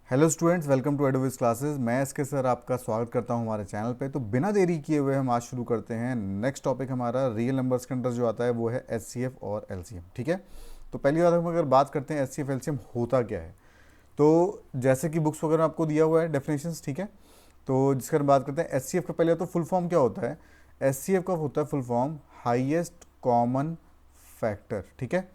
Hello students, welcome to एडोविस classes. मैं SK sir आपका स्वागत करता हूं हमारे चैनल पे। तो बिना देरी किए हुए हम आज शुरू करते हैं। नेक्स्ट टॉपिक हमारा रियल नंबर्स के अंदर जो आता है वो है एचसीएफ और एलसीएम। ठीक है, तो पहली बात हम अगर बात करते हैं एचसीएफ एलसीएम होता क्या है, तो जैसे कि बुक्स वगैरह आपको दिया हुआ है डेफिनेशंस। ठीक है, तो जिसका हम बात करते हैं एचसीएफ का, पहले तो फुल फॉर्म क्या होता है। एचसीएफ का होता है full form highest common factor. ठीक है,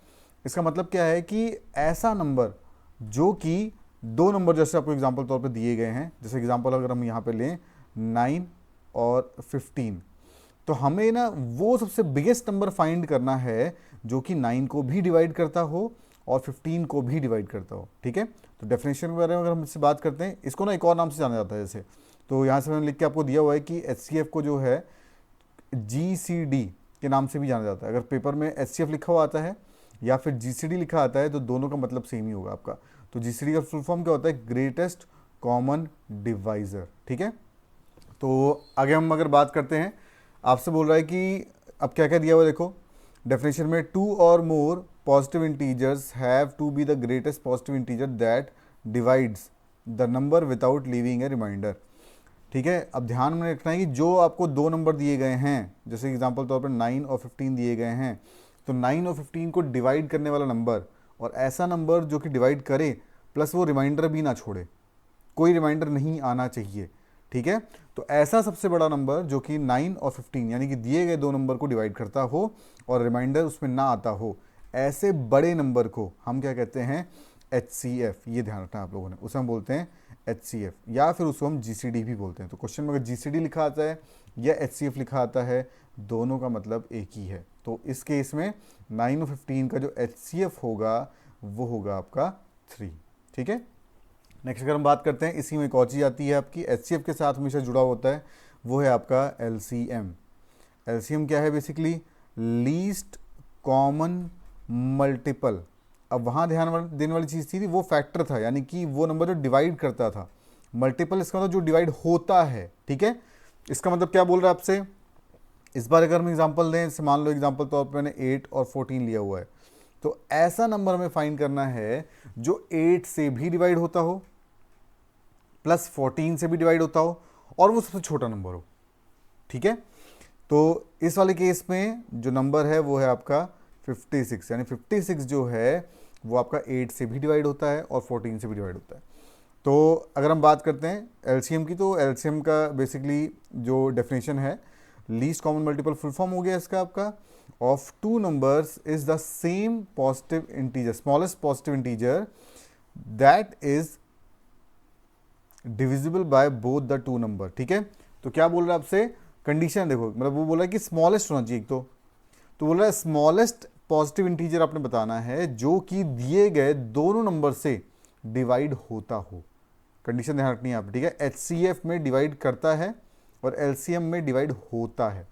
इसका मतलब क्या है कि ऐसा नंबर जो कि दो नंबर जैसे आपको एग्जांपल तौर पे दिए गए हैं, जैसे एग्जांपल अगर हम यहाँ पे लें 9 और 15, तो हमें ना वो सबसे बिगेस्ट नंबर फाइंड करना है जो कि 9 को भी डिवाइड करता हो और 15 को भी डिवाइड करता हो। ठीक है, तो डेफिनेशन के बारे में अगर हम इससे बात करते हैं, इसको ना एक और नाम से जाना जाता है जैसे, तो यहाँ से मैंने लिख के आपको दिया हुआ है कि एचसीएफ को जो है जीसीडी के नाम से भी जाना जाता है। अगर पेपर में एचसीएफ लिखा हुआ आता है या फिर जीसीडी लिखा आता है तो दोनों का मतलब सेम ही होगा आपका। तो जीसीडी का फुल फॉर्म क्या होता है, ग्रेटेस्ट कॉमन डिवाइजर। ठीक है, तो आगे हम अगर बात करते हैं, आपसे बोल रहा है कि अब क्या क्या दिया हुआ है देखो डेफिनेशन में, टू और more positive integers have to be the greatest positive integer that divides the number without leaving a reminder. ठीक है, अब ध्यान में रखना है कि जो आपको दो नंबर दिए गए हैं, जैसे एग्जांपल तौर पर 9 और 15 दिए गए हैं, तो 9 और 15 को डिवाइड करने वाला नंबर और ऐसा नंबर जो कि डिवाइड करे प्लस वो रिमाइंडर भी ना छोड़े, कोई रिमाइंडर नहीं आना चाहिए। ठीक है, तो ऐसा सबसे बड़ा नंबर जो कि 9 और 15 यानी कि दिए गए दो नंबर को डिवाइड करता हो और रिमाइंडर उसमें ना आता हो, ऐसे बड़े नंबर को हम क्या कहते हैं, एचसीएफ। ये ध्यान रखना आप लोगों ने, उसे हम बोलते हैं एचसीएफ या फिर उसको हम जीसीडी भी बोलते हैं। तो क्वेश्चन में अगर जीसीडी लिखा आता है या एचसीएफ लिखा आता है, दोनों का मतलब एक ही है। तो इस केस में 9 और 15 का जो एचसीएफ होगा वो होगा आपका 3। ठीक है, नेक्स्ट अगर हम बात करते हैं, इसी में एक और चीज़ आती है आपकी एचसीएफ के साथ हमेशा जुड़ा होता है, वो है आपका एलसीएम। एलसीएम क्या है, बेसिकली लीस्ट कॉमन मल्टीपल। अब वहाँ देने वाली चीज़ थी वो फैक्टर था, यानी कि वो नंबर जो डिवाइड करता था। मल्टीपल इसका मतलब जो डिवाइड होता है। ठीक है, इसका मतलब क्या बोल रहा है आपसे, इस बार अगर हम एग्जांपल दें, जैसे मान लो एग्जांपल तौर पे मैंने 8 और 14 लिया हुआ है, तो ऐसा नंबर हमें फाइंड करना है जो 8 से भी डिवाइड होता हो प्लस 14 से भी डिवाइड होता हो और वो सबसे छोटा नंबर हो। ठीक है, तो इस वाले केस में जो नंबर है वो है आपका 56, यानी 56 जो है वो आपका 8 से भी डिवाइड होता है और 14 से भी डिवाइड होता है। तो अगर हम बात करते हैं एलसीएम की, तो एलसीएम का बेसिकली जो डेफिनेशन है, least common multiple full form हो गया इसका आपका, of two numbers is the same positive integer, smallest positive integer that is divisible by both the two number. ठीक है, तो क्या बोल रहा है आपसे, कंडीशन देखो, मतलब वो बोला है कि स्मॉलेस्ट होना चाहिए, तो बोल रहा है स्मॉलेस्ट पॉजिटिव इंटीजर आपने बताना है जो कि दिए गए दोनों नंबर से डिवाइड होता हो। कंडीशन ध्यान रखनी है आप। ठीक है, एचसीएफ में डिवाइड करता है और एलसीएम में डिवाइड होता है।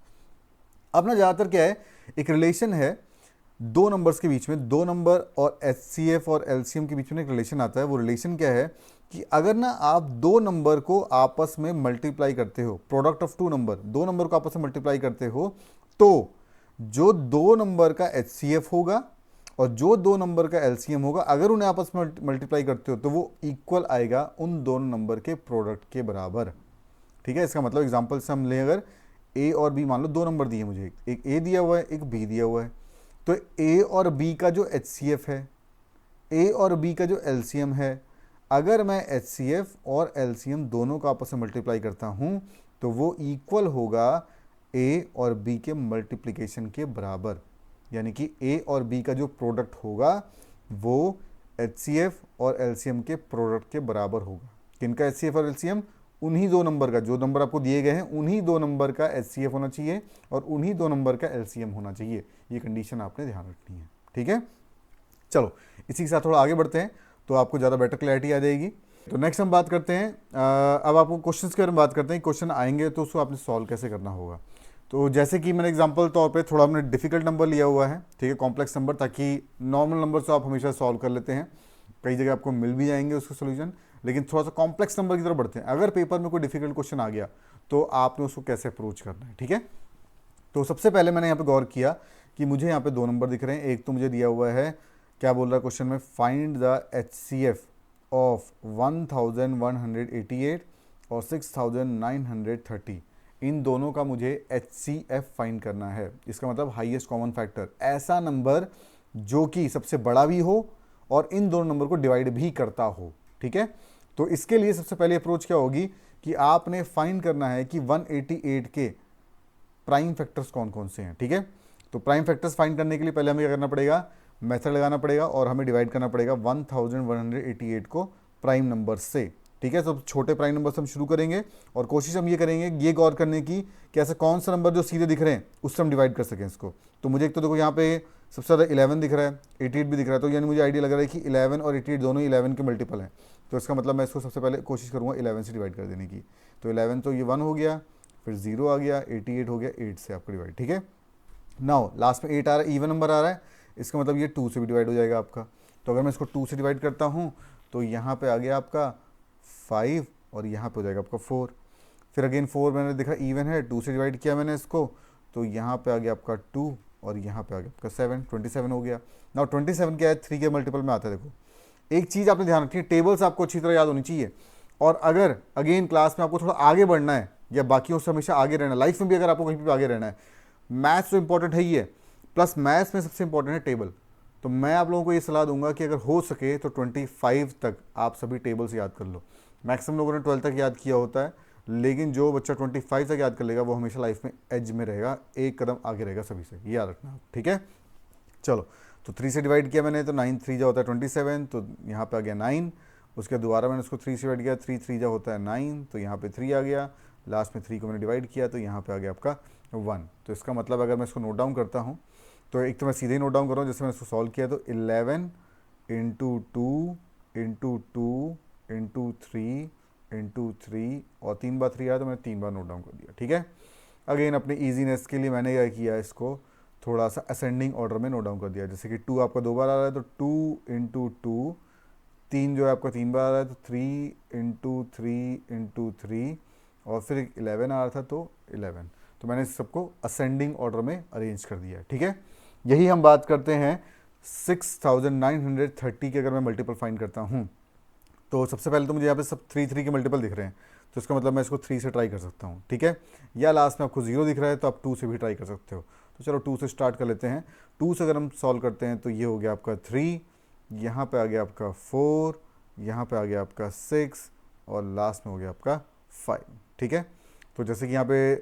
अब ना ज़्यादातर क्या है, एक रिलेशन है दो नंबर्स के बीच में, दो नंबर और एचसीएफ और एलसीएम के बीच में एक रिलेशन आता है। वो रिलेशन क्या है कि अगर ना आप दो नंबर को आपस में मल्टीप्लाई करते हो, प्रोडक्ट ऑफ टू नंबर, दो नंबर को आपस में मल्टीप्लाई करते हो, तो जो दो नंबर का एचसीएफ होगा और जो दो नंबर का एलसीएम होगा, अगर उन्हें आपस में मल्टीप्लाई करते हो तो वो इक्वल आएगा उन दोनों नंबर के प्रोडक्ट के बराबर। ठीक है, इसका मतलब एग्जांपल से हम लें, अगर ए और बी, मान लो दो नंबर दिए मुझे, एक ए दिया हुआ है एक बी दिया हुआ है, तो ए और बी का जो एचसीएफ है, ए और बी का जो एलसीएम है, अगर मैं एचसीएफ और एलसीएम दोनों का आपस में मल्टीप्लाई करता हूं तो वो इक्वल होगा ए और बी के मल्टीप्लिकेशन के बराबर। यानी कि ए और बी का जो प्रोडक्ट होगा वो एचसीएफ और एलसीएम के प्रोडक्ट के बराबर होगा। किनका एचसीएफ और एलसीएम, उन्हीं दो नंबर का, जो नंबर आपको दिए गए हैं उन्हीं दो नंबर का एचसीएफ होना चाहिए और उन्हीं दो नंबर का एलसीएम होना चाहिए। ये कंडीशन आपने ध्यान रखनी है। ठीक है, चलो इसी के साथ थोड़ा आगे बढ़ते हैं तो आपको ज़्यादा बेटर क्लैरिटी आ जाएगी। तो नेक्स्ट हम बात करते हैं, अब आपको क्वेश्चंस के बारे में बात करते हैं। क्वेश्चन आएंगे तो उसको आपने सॉल्व कैसे करना होगा। तो जैसे कि मैंने एग्जांपल तौर पे थोड़ा हमने डिफिकल्ट नंबर लिया हुआ है, ठीक है, कॉम्प्लेक्स नंबर, ताकि नॉर्मल नंबर से आप हमेशा सॉल्व कर लेते हैं, कई जगह आपको मिल भी जाएंगे उसके सोल्यूशन, लेकिन थोड़ा सा कॉम्प्लेक्स नंबर की तरफ बढ़ते हैं। अगर पेपर में कोई डिफिकल्ट क्वेश्चन आ गया तो आपने उसको कैसे अप्रोच करना है। ठीक है, तो सबसे पहले मैंने यहाँ पे गौर किया कि मुझे यहाँ पे दो नंबर दिख रहे हैं। एक तो मुझे दिया हुआ है, क्या बोल रहा है क्वेश्चन में, फाइंड द एचसीएफ ऑफ 1188 और 6930, इन दोनों का मुझे HCF फाइंड करना है। इसका मतलब हाईएस्ट कॉमन फैक्टर, ऐसा नंबर जो कि सबसे बड़ा भी हो और इन दोनों नंबर को डिवाइड भी करता हो। ठीक है, तो इसके लिए सबसे पहले अप्रोच क्या होगी कि आपने फाइंड करना है कि 188 के प्राइम फैक्टर्स कौन कौन से हैं। ठीक है, तो प्राइम फैक्टर्स फाइंड करने के लिए पहले हमें क्या करना पड़ेगा, मेथड लगाना पड़ेगा और हमें डिवाइड करना पड़ेगा 1188 को प्राइम नंबर से। ठीक है, तो छोटे प्राइम नंबर से हम शुरू करेंगे और कोशिश हम ये करेंगे ये गौर करने की कि ऐसा कौन सा नंबर जो सीधे दिख रहे हैं उससे हम डिवाइड कर सकें इसको। तो मुझे एक तो देखो यहाँ पे सबसे ज़्यादा 11 दिख रहा है, 88 भी दिख रहा है, तो यानी मुझे आइडिया लग रहा है कि 11 और 88 दोनों ही 11 के मल्टीपल हैं। तो इसका मतलब मैं इसको सबसे पहले कोशिश करूँगा 11 से डिवाइड कर देने की। तो 11 तो ये 1 हो गया, फिर 0 आ गया, 88 हो गया, 8 से आपका डिवाइड। ठीक है, नाउ लास्ट में 8 आ रहा है, इवन नंबर आ रहा है, इसका मतलब ये 2 से भी डिवाइड हो जाएगा आपका। तो अगर मैं इसको 2 से डिवाइड करता हूँ तो यहाँ पे आ गया आपका 5 और यहाँ पे हो जाएगा आपका 4। फिर अगेन 4 मैंने देखा इवन है, 2 से डिवाइड किया मैंने इसको, तो यहाँ पे आ गया आपका 2 और यहाँ पे आ गया आपका 7, 27 हो गया। नाउ 27 क्या है, 3 के मल्टीपल में आता है। देखो एक चीज़ आपने ध्यान रखी है, टेबल्स आपको अच्छी तरह याद होनी चाहिए। और अगर अगेन क्लास में आपको थोड़ा आगे बढ़ना है या बाकियों से हमेशा आगे रहना है, लाइफ में भी अगर आपको कहीं भी आगे रहना है, मैथ्स तो इंपॉर्टेंट है ही है, प्लस मैथ्स में सबसे इंपॉर्टेंट है टेबल। तो मैं आप लोगों को ये सलाह दूंगा कि अगर हो सके तो 25 तक आप सभी टेबल्स याद कर लो। मैक्सिमम लोगों ने 12 तक याद किया होता है, लेकिन जो बच्चा 25 तक याद कर लेगा वो हमेशा लाइफ में एज में रहेगा, एक कदम आगे रहेगा सभी से, ये याद रखना। ठीक है, चलो तो 3 से डिवाइड किया मैंने, तो 9 3 जा होता है 27, तो यहाँ पे आ गया 9। उसके दोबारा मैंने उसको 3 से डिवाइड किया, 3 3 जा होता है 9, तो यहाँ पे 3 आ गया। लास्ट में 3 को मैंने डिवाइड किया तो यहाँ पे आ गया आपका 1। तो इसका मतलब अगर मैं इसको नोट डाउन करता हूँ तो एक तो मैं सीधे ही नोट डाउन कर रहा हूँ, जैसे मैंने इसको सॉल्व किया तो 11 इंटू 2 इंटू 2 इंटू 3 इंटू 3 और 3 बार 3 आया तो मैंने 3 बार नोट डाउन कर दिया। ठीक है, अगेन अपनी ईजीनेस के लिए मैंने क्या किया, इसको थोड़ा सा असेंडिंग ऑर्डर में नोट डाउन कर दिया। जैसे कि 2 आपका 2 बार आ रहा है तो 2 इंटू 2, 3 जो है आपका 3 बार आ रहा है तो 3 इंटू 3 इंटू 3 और फिर 11 आ रहा था तो 11। तो मैंने इस सबको असेंडिंग ऑर्डर में अरेंज कर दिया है। ठीक है, यही हम बात करते हैं 6930 के अगर मैं मल्टीपल फाइंड करता हूँ तो सबसे पहले तो मुझे यहाँ पे सब 3 के मल्टीपल दिख रहे हैं, तो इसका मतलब मैं इसको 3 से ट्राई कर सकता हूँ। ठीक है, या लास्ट में आपको 0 दिख रहा है तो आप 2 से भी ट्राई कर सकते हो। तो चलो 2 से स्टार्ट कर लेते हैं। 2 से अगर हम सॉल्व करते हैं तो ये हो गया आपका 3, यहाँ पे आ गया आपका 4, यहाँ पे आ गया आपका 6 और लास्ट में हो गया आपका 5। ठीक है, तो जैसे कि यहाँ पे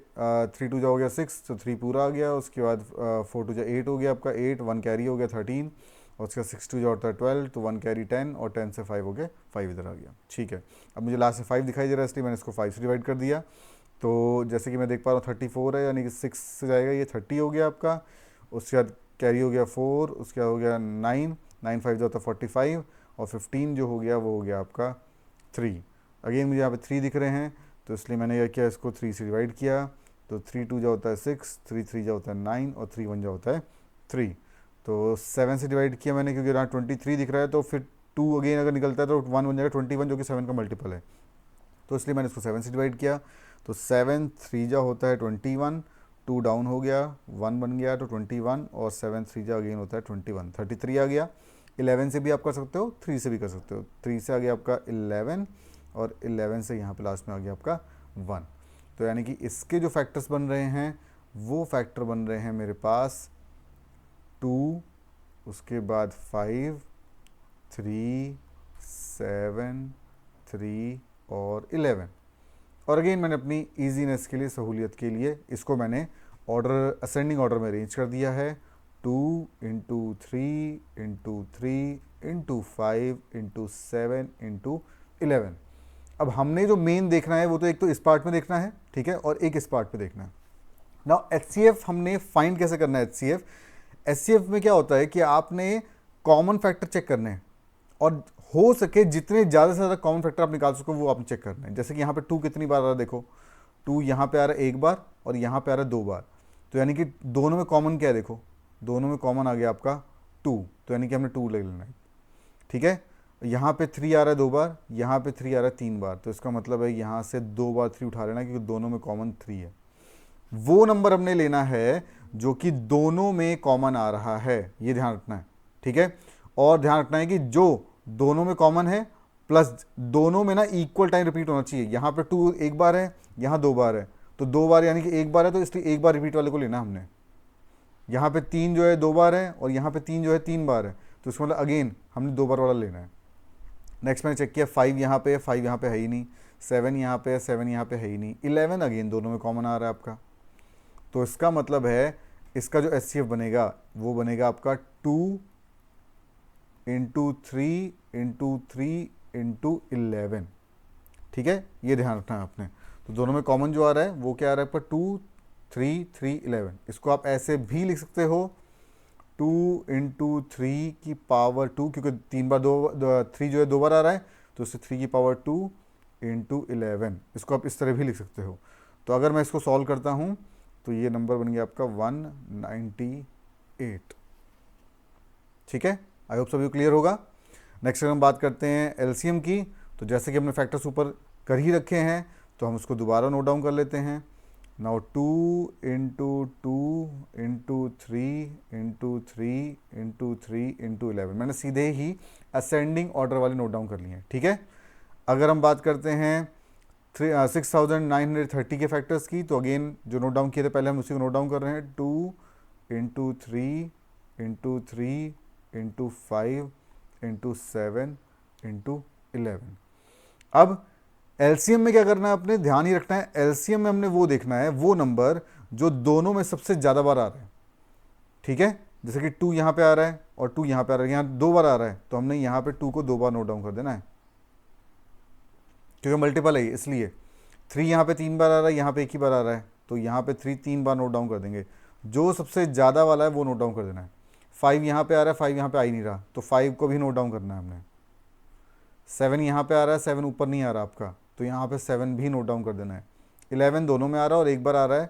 3 2 जा हो गया 6, तो 3 पूरा आ गया। उसके बाद 4 2 जा 8 हो गया आपका 8, 1 कैरी हो गया 13 और उसका 6 2 जा होता है 12, तो 1 कैरी 10 और 10 से 5 हो गया 5 इधर आ गया। ठीक है, अब मुझे लास्ट में 5 दिखाई दे रहा है इसलिए मैंने इसको 5 से डिवाइड कर दिया। तो जैसे कि मैं देख पा रहा हूँ 34 है, यानी कि 6 से जाएगा ये 30 हो गया आपका। उसके बाद कैरी हो गया 4, उसके बाद हो गया 9, 9 5 जो होता है 45 और 15 जो हो गया वो हो गया आपका 3। अगेन मुझे यहाँ पे 3 दिख रहे हैं तो इसलिए मैंने क्या किया, इसको 3 से डिवाइड किया। तो 3 2 जो होता है 6, 3 3 जो होता है 9 और 3 1 जो होता है 3। तो 7 से डिवाइड किया मैंने क्योंकि यहाँ 23 दिख रहा है, तो फिर 2 अगेन अगर निकलता है तो 1 बन जाएगा 21 जो कि 7 का मल्टीपल है, तो इसलिए मैंने इसको 7 से डिवाइड किया। तो 7 3 जा होता है 21, 2 डाउन हो गया 1 बन गया तो 21 और 7 3 जा अगेन होता है 21, 33 आ गया। 11 से भी आप कर सकते हो, 3 से भी कर सकते हो। 3 से आ गया आपका 11 और 11 से यहाँ पे लास्ट में आ गया आपका 1। तो यानी कि इसके जो फैक्टर्स बन रहे हैं वो फैक्टर बन रहे हैं मेरे पास 2, उसके बाद 5, 3, 7, 3 और 11। और अगेन मैंने अपनी ईजीनेस के लिए, सहूलियत के लिए इसको मैंने ऑर्डर असेंडिंग ऑर्डर में अरेंज कर दिया है। 2 into 3 into 3 into 5 into 7 into 11। अब हमने जो मेन देखना है वो तो एक तो इस पार्ट में देखना है, ठीक है, और एक इस पार्ट में देखना है। नाउ HCF हमने फाइंड कैसे करना है। HCF में क्या होता है कि आपने कॉमन फैक्टर चेक करने हैं और हो सके जितने ज़्यादा से ज़्यादा कॉमन फैक्टर आप निकाल सको वो आपने चेक करना है। जैसे कि यहाँ पे 2 कितनी बार आ रहा है, देखो 2 यहाँ पे आ रहा है 1 बार और यहाँ पे आ रहा है 2 बार, तो यानी कि दोनों में कॉमन क्या है, देखो दोनों में कॉमन आ गया आपका 2, तो यानी कि हमने 2 ले लेना है। ठीक है, यहाँ पे 3 आ रहा है 2 बार, यहाँ पे 3 आ रहा है 3 बार, तो इसका मतलब है यहाँ से 2 बार 3 उठा लेना क्योंकि दोनों में कॉमन 3 है। वो नंबर हमने लेना है जो कि दोनों में कॉमन आ रहा है, ये ध्यान रखना है। ठीक है, और ध्यान रखना है कि जो दोनों में कॉमन है प्लस दोनों में ना इक्वल टाइम रिपीट होना चाहिए। यहाँ पे 2 एक बार है, यहाँ 2 बार है, तो 2 बार यानी कि 1 बार है, तो इसलिए 1 बार रिपीट वाले को लेना हमने। यहाँ पे 3 जो है 2 बार है, और यहाँ पे 3 जो है 3 बार है, तो इसका मतलब अगेन हमने 2 बार वाला लेना है। नेक्स्ट मैंने चेक किया, 5 यहाँ पे है, 5 यहाँ पे है ही नहीं, 7 यहाँ पे है, 7 यहाँ पे है ही नहीं, 11 अगेन दोनों में कॉमन आ रहा है आपका। तो इसका मतलब है इसका जो एचसीएफ बनेगा वो बनेगा आपका 2 इंटू 3 इंटू 3 इंटू 11। ठीक है, ये ध्यान रखना है आपने। तो दोनों में कॉमन जो आ रहा है वो क्या आ रहा है आपका 2 3 3 11। इसको आप ऐसे भी लिख सकते हो 2 इंटू 3 की पावर 2, क्योंकि 3 बार 3 जो है 2 बार आ रहा है, तो उससे 3 की पावर 2 इंटू 11। इसको आप इस तरह भी लिख सकते हो। तो अगर मैं इसको सॉल्व करता हूँ तो ये नंबर बन गया आपका 198। ठीक है, आई होप सभी क्लियर होगा। नेक्स्ट अगर हम बात करते हैं एलसीएम की, तो जैसे कि हमने फैक्टर्स ऊपर कर ही रखे हैं, तो हम उसको दोबारा नोट डाउन कर लेते हैं। Now 2 into 2 into 3 into 3 into 3 into 11। मैंने सीधे ही असेंडिंग ऑर्डर वाले नोट डाउन कर लिए हैं। ठीक है, अगर हम बात करते हैं 6930 के फैक्टर्स की, तो अगेन जो नोट डाउन किए थे पहले हम उसी को नोट डाउन कर रहे हैं। 2 into 3 into 3 into 5 into 7 into 11। अब एलसीएम में क्या करना है, अपने ध्यान ही रखना है, एलसीएम में हमने वो देखना है वो नंबर जो दोनों में सबसे ज़्यादा बार आ रहा है। ठीक है, जैसे कि 2 यहाँ पे आ रहा है और 2 यहाँ पे आ रहा है, यहाँ 2 बार आ रहा है, तो हमने यहाँ पे 2 को 2 बार नोट डाउन कर देना है, क्योंकि मल्टीपल है इसलिए। 3 यहाँ पे 3 बार आ रहा है, यहाँ पे 1 ही बार आ रहा है, तो यहाँ पे 3 3 बार नोट डाउन कर देंगे। जो सबसे ज़्यादा वाला है वो नोट डाउन कर देना है। 5 यहाँ पे आ रहा है, 5 यहाँ पे आ ही नहीं रहा, तो 5 को भी नोट डाउन करना है हमने। 7 यहाँ पे आ रहा है, 7 ऊपर नहीं आ रहा आपका, तो यहाँ पे 7 भी नोट डाउन कर देना है। 11 दोनों में आ रहा है और एक बार आ रहा है,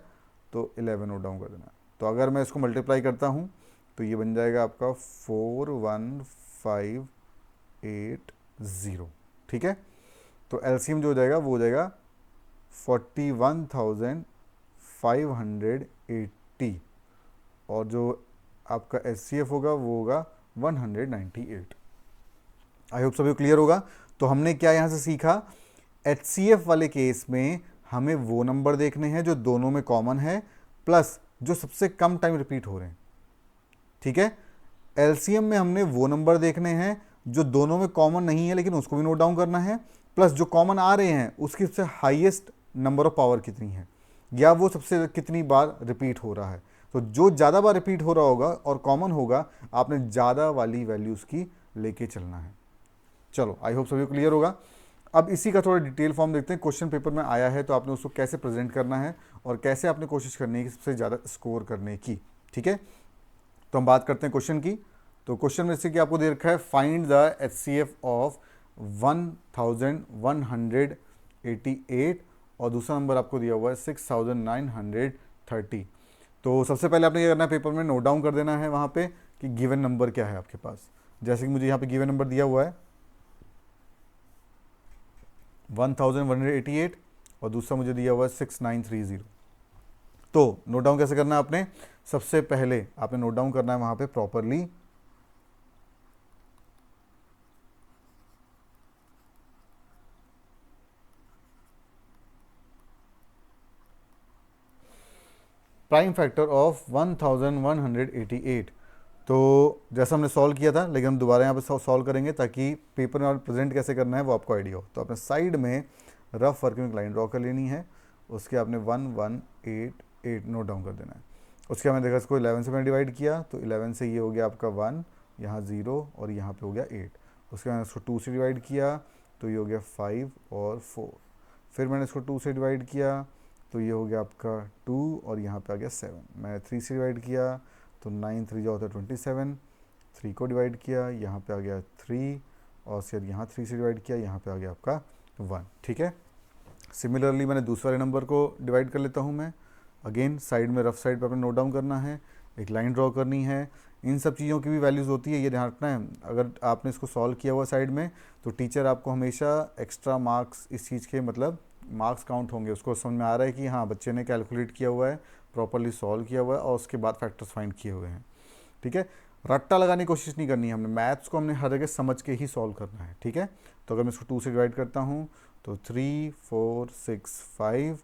तो 11 नोट डाउन कर देना है। तो अगर मैं इसको मल्टीप्लाई करता हूँ तो ये बन जाएगा आपका 41580। ठीक है, तो एलसीएम जो हो जाएगा वो हो जाएगा 41,580, और जो आपका एचसीएफ होगा वो होगा 198। आई होप सभी क्लियर होगा। तो हमने क्या यहाँ से सीखा, एचसीएफ वाले केस में हमें वो नंबर देखने हैं जो दोनों में कॉमन है, प्लस जो सबसे कम टाइम रिपीट हो रहे हैं। ठीक है, एलसीएम में हमने वो नंबर देखने हैं जो दोनों में कॉमन नहीं है लेकिन उसको भी नोट डाउन करना है, प्लस जो कॉमन आ रहे हैं उसकी सबसे हाईएस्ट नंबर ऑफ पावर कितनी है, या वो सबसे कितनी बार रिपीट हो रहा है। तो जो ज़्यादा बार रिपीट हो रहा होगा और कॉमन होगा, आपने ज़्यादा वाली वैल्यूज़ की लेके चलना है। चलो, आई होप सभी को क्लियर होगा। अब इसी का थोड़ा डिटेल फॉर्म देखते हैं। क्वेश्चन पेपर में आया है तो आपने उसको कैसे प्रेजेंट करना है और कैसे आपने कोशिश करनी है कि सबसे ज़्यादा स्कोर करने की। ठीक है, तो हम बात करते हैं क्वेश्चन की। तो क्वेश्चन में से कि आपको दे रखा है फाइंड द एचसीएफ ऑफ 1188, और दूसरा नंबर आपको दिया हुआ है 6930। तो सबसे पहले आपने क्या करना है, पेपर में नोट डाउन कर देना है वहाँ पे कि गिवन नंबर क्या है आपके पास। जैसे कि मुझे यहाँ पे गिवन नंबर दिया हुआ है 1188, और दूसरा मुझे दिया हुआ है 6930। तो नोट डाउन कैसे करना है आपने, सबसे पहले आपने नोट डाउन करना है वहाँ पे प्रॉपरली प्राइम फैक्टर ऑफ 1188। तो जैसा हमने सॉल्व किया था, लेकिन हम दोबारा यहाँ पे सॉल्व करेंगे ताकि पेपर में प्रेजेंट कैसे करना है वो आपको आइडिया हो। तो आपने साइड में रफ वर्किंग लाइन ड्रॉ कर लेनी है, उसके आपने 1188 नोट डाउन कर देना है। उसके हमने देखा इसको 11 से मैंने डिवाइड किया, तो 11 से ये हो गया आपका 1, यहाँ 0 और यहाँ पे हो गया 8। उसके मैंने इसको 2 से डिवाइड किया, तो ये हो गया 5 और 4। फिर मैंने इसको 2 से डिवाइड किया, तो ये हो गया आपका 2 और यहाँ पे आ गया 7। मैंने 3 से डिवाइड किया, तो 9 3 जो होता है 27। 3 को डिवाइड किया, यहाँ पे आ गया 3, और फिर यहाँ 3 से डिवाइड किया, यहाँ पे आ गया आपका 1। ठीक है, सिमिलरली मैंने दूसरे नंबर को डिवाइड कर लेता हूँ मैं। अगेन साइड में रफ साइड पे अपने नोट डाउन करना है, एक लाइन ड्रॉ करनी है। इन सब चीज़ों की भी वैल्यूज़ होती है, ये ध्यान रखना है। अगर आपने इसको सॉल्व किया हुआ साइड में, तो टीचर आपको हमेशा एक्स्ट्रा मार्क्स इस चीज़ के, मतलब मार्क्स काउंट होंगे, उसको समझ में आ रहा है कि हाँ बच्चे ने कैलकुलेट किया हुआ है, प्रॉपरली सॉल्व किया हुआ है और उसके बाद फैक्टर्स फाइंड किए हुए हैं। ठीक है, रट्टा लगाने की कोशिश नहीं करनी है हमने, मैथ्स को हमने हर जगह समझ के ही सॉल्व करना है। ठीक है, तो अगर मैं इसको 2 से डिवाइड करता हूँ तो 3 4 6 5,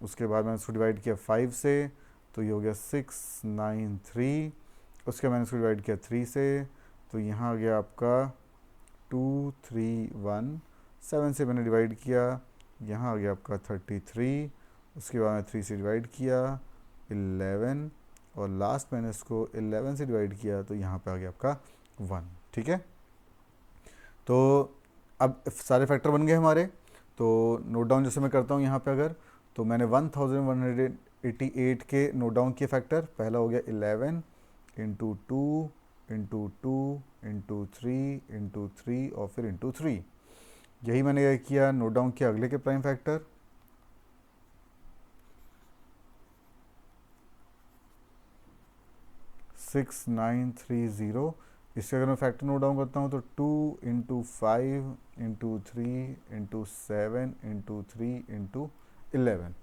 उसके बाद मैंने इसको डिवाइड किया 5 से तो ये हो गया 6 9 3, उसके बाद मैंने इसको डिवाइड किया 3 से तो यहाँ आ गया आपका 2 3 1, 7 से मैंने डिवाइड किया, यहाँ आ गया आपका 33, उसके बाद मैं 3 से डिवाइड किया 11, और लास्ट मैंने इसको 11 से डिवाइड किया तो यहाँ पे आ गया आपका 1। ठीक है, तो अब सारे फैक्टर बन गए हमारे। तो नोट डाउन जैसे मैं करता हूँ यहाँ पे, अगर तो मैंने 1188 के नोट डाउन किए फैक्टर। पहला हो गया 11 इंटू 2 इंटू 2 इंटू 3 इंटू 3 और फिर इंटू 3। यही मैंने किया, नोट डाउन किया अगले के प्राइम फैक्टर। 6930। इससे अगर मैं फैक्टर नोट डाउन करता हूँ तो 2 into 5 into 3 into 7 into 3 into 11।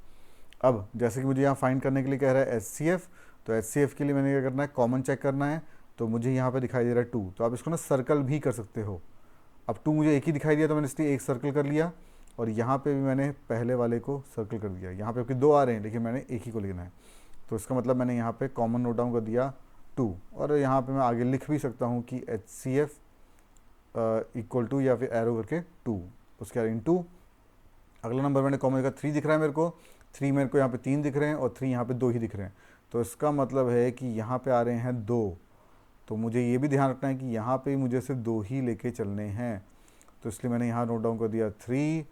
अब जैसे कि मुझे यहाँ फाइंड करने के लिए कह रहा है HCF, तो HCF के लिए मैंने क्या करना है, कॉमन चेक करना है। तो मुझे यहाँ पे दिखाई दे रहा है 2, तो आप इसको ना सर्कल भी कर सकते हो। अब 2 मुझे एक ही दिखाई दिया तो मैंने इसलिए एक सर्कल कर लिया, और यहाँ पे भी मैंने पहले वाले को सर्कल कर दिया। यहाँ पे आपके 2 आ रहे हैं लेकिन मैंने एक ही को लेना है, तो इसका मतलब मैंने यहाँ पे कॉमन नोट डाउन कर दिया 2। और यहाँ पे मैं आगे लिख भी सकता हूँ कि HCF इक्वल टू या फिर एरो करके 2, उसके बाद इंटू अगला नंबर मैंने कॉमन का 3 दिख रहा है मेरे को, 3 मेरे को यहाँ पे 3 दिख रहे हैं और 3 यहाँ पे 2 ही दिख रहे हैं। तो इसका मतलब है कि यहाँ पे आ रहे हैं 2, तो मुझे ये भी ध्यान रखना है कि यहाँ पे मुझे सिर्फ 2 ही लेके चलने हैं। तो इसलिए मैंने यहाँ नोट डाउन कर दिया 3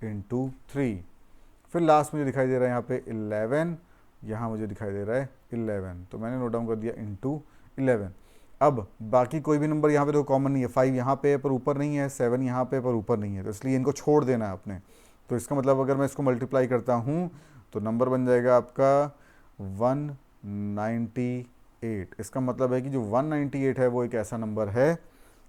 इंटू 3। फिर लास्ट मुझे दिखाई दे रहा है यहाँ पे 11, यहाँ मुझे दिखाई दे रहा है 11, तो मैंने नोट डाउन कर दिया इंटू 11। अब बाकी कोई भी नंबर यहाँ पे तो कॉमन नहीं है, 5 यहाँ पे पर ऊपर नहीं है, 7 यहाँ पे पर ऊपर नहीं है, तो इसलिए इनको छोड़ देना है आपने। तो इसका मतलब अगर मैं इसको मल्टीप्लाई करता हूँ तो नंबर बन जाएगा आपका 198। इसका मतलब है कि जो 198 है वो एक ऐसा नंबर है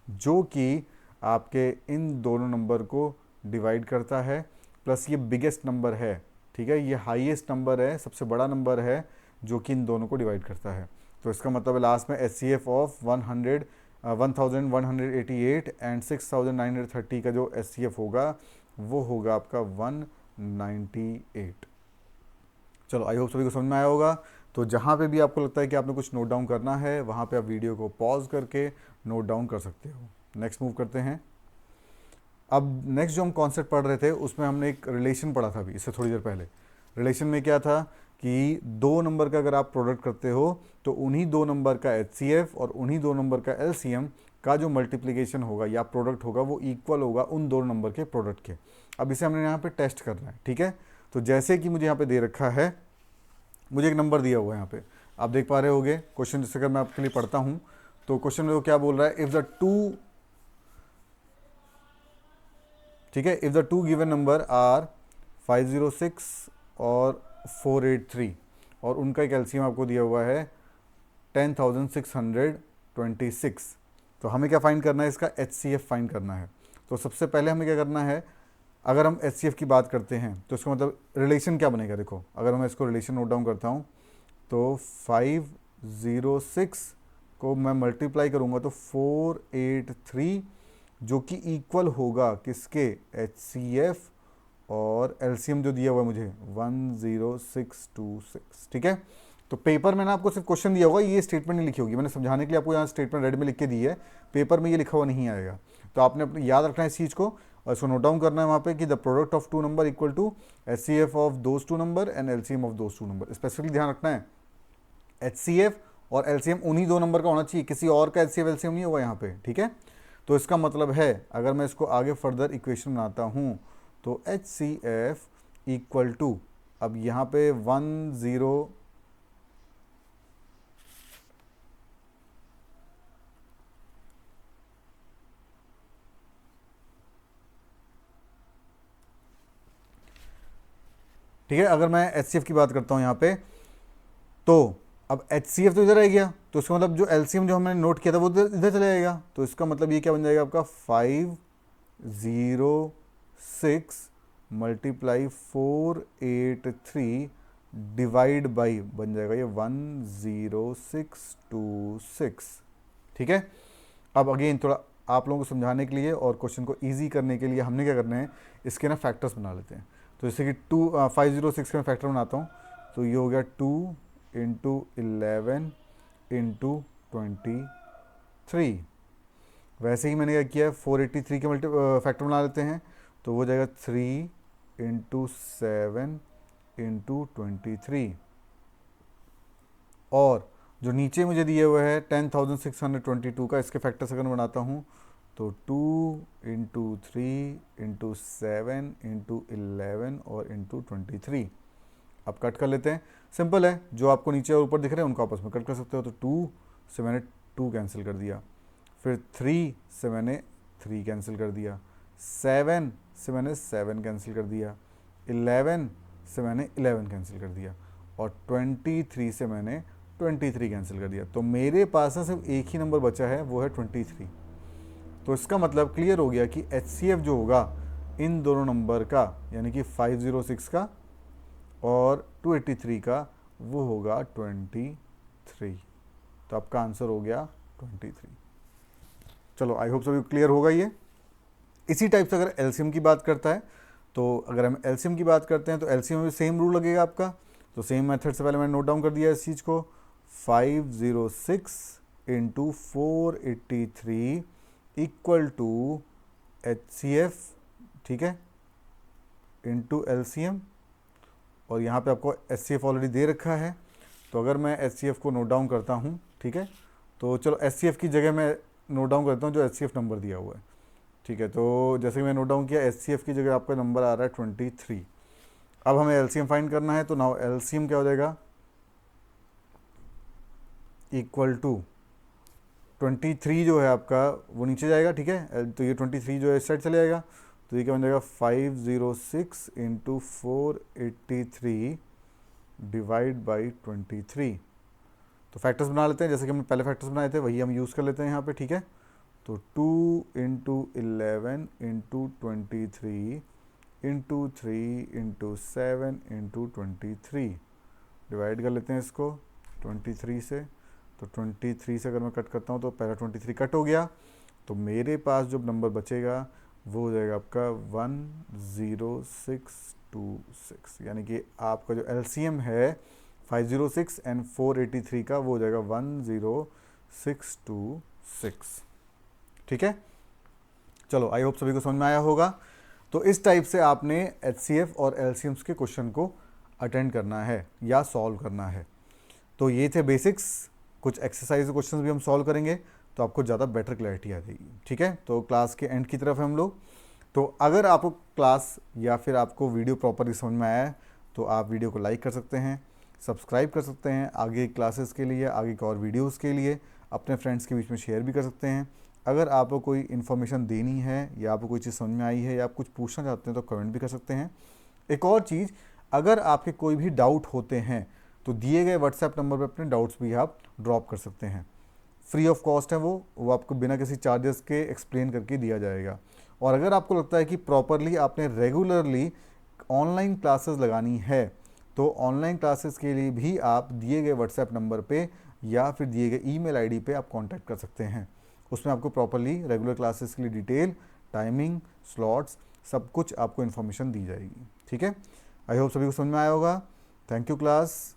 जो कि आपके इन दोनों नंबर को डिवाइड करता है, प्लस ये बिगेस्ट नंबर है। ठीक है, ये हाईएस्ट नंबर है, सबसे बड़ा नंबर है जो कि इन दोनों को डिवाइड करता है। तो इसका मतलब लास्ट में HCF ऑफ 1188 एंड 6930 का जो HCF होगा वो होगा आपका 198। चलो, आई होप सभी को समझ में आया होगा। तो जहाँ पे भी आपको लगता है कि आपने कुछ नोट डाउन करना है, वहाँ पे आप वीडियो को पॉज करके नोट डाउन कर सकते हो। नेक्स्ट मूव करते हैं। अब नेक्स्ट जो हम कॉन्सेप्ट पढ़ रहे थे उसमें हमने एक रिलेशन पढ़ा था अभी इससे थोड़ी देर पहले। रिलेशन में क्या था कि 2 नंबर का अगर आप प्रोडक्ट करते हो तो उन्हीं 2 नंबर का HCF और उन्हीं 2 नंबर का LCM का जो मल्टीप्लिकेशन होगा या प्रोडक्ट होगा वो इक्वल होगा उन 2 नंबर के प्रोडक्ट के। अब इसे हमने यहाँ पे टेस्ट करना है। ठीक है, तो जैसे कि मुझे यहाँ पे दे रखा है, मुझे एक नंबर दिया हुआ है यहाँ पे, आप देख पा रहे होगे क्वेश्चन। जैसे अगर मैं आपके लिए पढ़ता हूँ तो क्वेश्चन में वो क्या बोल रहा है, इफ़ द टू, ठीक है, if the two given number are 506 और 483 और उनका एक एलसीएम आपको दिया हुआ है 10,626, तो हमें क्या फाइंड करना है, इसका HCF फाइंड करना है। तो सबसे पहले हमें क्या करना है, अगर हम HCF की बात करते हैं तो इसका मतलब रिलेशन क्या बनेगा। देखो, अगर मैं इसको रिलेशन नोट डाउन करता हूँ तो 506 को मैं मल्टीप्लाई करूँगा तो 483, जो कि इक्वल होगा किसके, HCF और LCM जो दिया हुआ है मुझे 10626। ठीक है, तो पेपर में ना आपको सिर्फ क्वेश्चन दिया होगा, ये स्टेटमेंट नहीं लिखी होगी। मैंने समझाने के लिए आपको यहाँ स्टेटमेंट रेड में लिख के दी है, पेपर में ये लिखा हुआ नहीं आएगा। तो आपने अपने याद रखना है इस चीज़ को और इसको नोट डाउन करना है वहाँ पे कि the product of 2 number equal to HCF of those 2 number and LCM of those 2 number. Specifically ध्यान रखना है HCF और LCM उन्हीं 2 नंबर का होना चाहिए, किसी और का HCF LCM नहीं होगा यहाँ पे। ठीक है, तो इसका मतलब है अगर मैं इसको आगे फर्दर इक्वेशन बनाता हूँ तो HCF इक्वल टू, अब यहाँ पे 10, ठीक है, अगर मैं HCF की बात करता हूँ यहाँ पे, तो अब HCF तो इधर आ गया, तो इसका मतलब जो LCM जो हमने नोट किया था वो इधर चला जाएगा। तो इसका मतलब ये क्या बन जाएगा आपका 506 मल्टीप्लाई 483 डिवाइड बाई बन जाएगा ये 10626। ठीक है, अब अगेन थोड़ा आप लोगों को समझाने के लिए और क्वेश्चन को ईजी करने के लिए हमने क्या करना है, इसके ना फैक्टर्स बना लेते हैं। तो जैसे कि 506 का मैं फैक्टर बनाता हूँ, तो ये हो गया 2 इंटू 11 इंटू 23। वैसे ही मैंने क्या किया, 483 के फैक्टर बना लेते हैं, तो वो जाएगा 3 इंटू 7 इंटू 23। और जो नीचे मुझे दिए हुए है 10,622 का, इसके फैक्टर्स अगर मैं बनाता हूँ तो 2 इंटू 3 इंटू 7 इंटू 11 और इंटू 23। अब कट कर लेते हैं, सिंपल है, जो आपको नीचे और ऊपर दिख रहे हैं उनको आपस में कट कर सकते हो। तो 2 से मैंने 2 कैंसिल कर दिया, फिर 3 से मैंने 3 कैंसिल कर दिया, 7 से मैंने 7 कैंसिल कर दिया, 11 से मैंने 11 कैंसिल कर दिया, और 23 से मैंने 23 कैंसिल कर दिया। तो मेरे पास ना सिर्फ एक ही नंबर बचा है, वो है 23। तो इसका मतलब क्लियर हो गया कि HCF जो होगा इन दोनों नंबर का, यानी कि 506 का और 283 का, वो होगा 23। तो आपका आंसर हो गया 23। चलो आई होप सभी क्लियर होगा ये। इसी टाइप से अगर एलसीएम की बात करता है, तो अगर हम एलसीएम की बात करते हैं तो एलसीएम में सेम रूल लगेगा आपका। तो सेम मेथड से पहले मैंने नोट डाउन कर दिया इस चीज़ को, 506 इंटू 483 इक्वल टू HCF, ठीक है, इंटू LCM। और यहाँ पे आपको HCF ऑलरेडी दे रखा है, तो अगर मैं HCF को नोट डाउन करता हूँ, ठीक है, तो चलो HCF की जगह मैं नोट डाउन करता हूँ जो HCF नंबर दिया हुआ है, ठीक है। तो जैसे कि मैं नोट डाउन किया, HCF की जगह आपका नंबर आ रहा है 23। अब हमें LCM फाइंड करना है, तो नाउ LCM क्या हो जाएगा, इक्वल टू 23 जो है आपका वो नीचे जाएगा, ठीक है, तो ये 23 जो है इस साइड चले जाएगा। तो ये क्या बन जाएगा, 506 इंटू 483 डिवाइड बाई 23। तो फैक्टर्स बना लेते हैं, जैसे कि हमने पहले फैक्टर्स बनाए थे वही हम यूज़ कर लेते हैं यहाँ पे, ठीक है। तो 2 into 11 into 23 into 3 into 7 into 23, divide कर लेते हैं इसको 23 से। तो 23 से अगर मैं कट करता हूँ तो पहला 23 कट हो गया, तो मेरे पास जो नंबर बचेगा वो हो जाएगा आपका 10626, यानी कि आपका जो LCM है 506 एंड 483 का, वो हो जाएगा 10626, ठीक है। चलो आई होप सभी को समझ में आया होगा। तो इस टाइप से आपने HCF और LCMs के क्वेश्चन को अटेंड करना है या सॉल्व करना है। तो ये थे बेसिक्स, कुछ एक्सरसाइज क्वेश्चंस भी हम सॉल्व करेंगे तो आपको ज़्यादा बेटर क्लैरिटी आ जाएगी, ठीक है। तो क्लास के एंड की तरफ हम लोग, तो अगर आपको क्लास या फिर आपको वीडियो प्रॉपरली समझ में आया है तो आप वीडियो को लाइक कर सकते हैं, सब्सक्राइब कर सकते हैं, आगे क्लासेस के लिए, आगे के और वीडियोज़ के लिए अपने फ्रेंड्स के बीच में शेयर भी कर सकते हैं। अगर आपको कोई इन्फॉर्मेशन देनी है या आपको कोई चीज़ समझ में आई है या आप कुछ पूछना चाहते हैं तो कमेंट भी कर सकते हैं। एक और चीज़, अगर आपके कोई भी डाउट होते हैं तो दिए गए व्हाट्सएप नंबर पर अपने डाउट्स भी आप ड्रॉप कर सकते हैं। फ्री ऑफ कॉस्ट है वो आपको बिना किसी चार्जेस के एक्सप्लेन करके दिया जाएगा। और अगर आपको लगता है कि प्रॉपरली आपने रेगुलरली ऑनलाइन क्लासेस लगानी है तो ऑनलाइन क्लासेस के लिए भी आप दिए गए व्हाट्सएप नंबर पे या फिर दिए गए ईमेल आईडी पे आप कांटेक्ट कर सकते हैं। उसमें आपको प्रॉपरली रेगुलर क्लासेस के लिए डिटेल, टाइमिंग, स्लॉट्स, सब कुछ आपको इन्फॉर्मेशन दी जाएगी, ठीक है। आई होप सभी को समझ में आया होगा। Thank you class.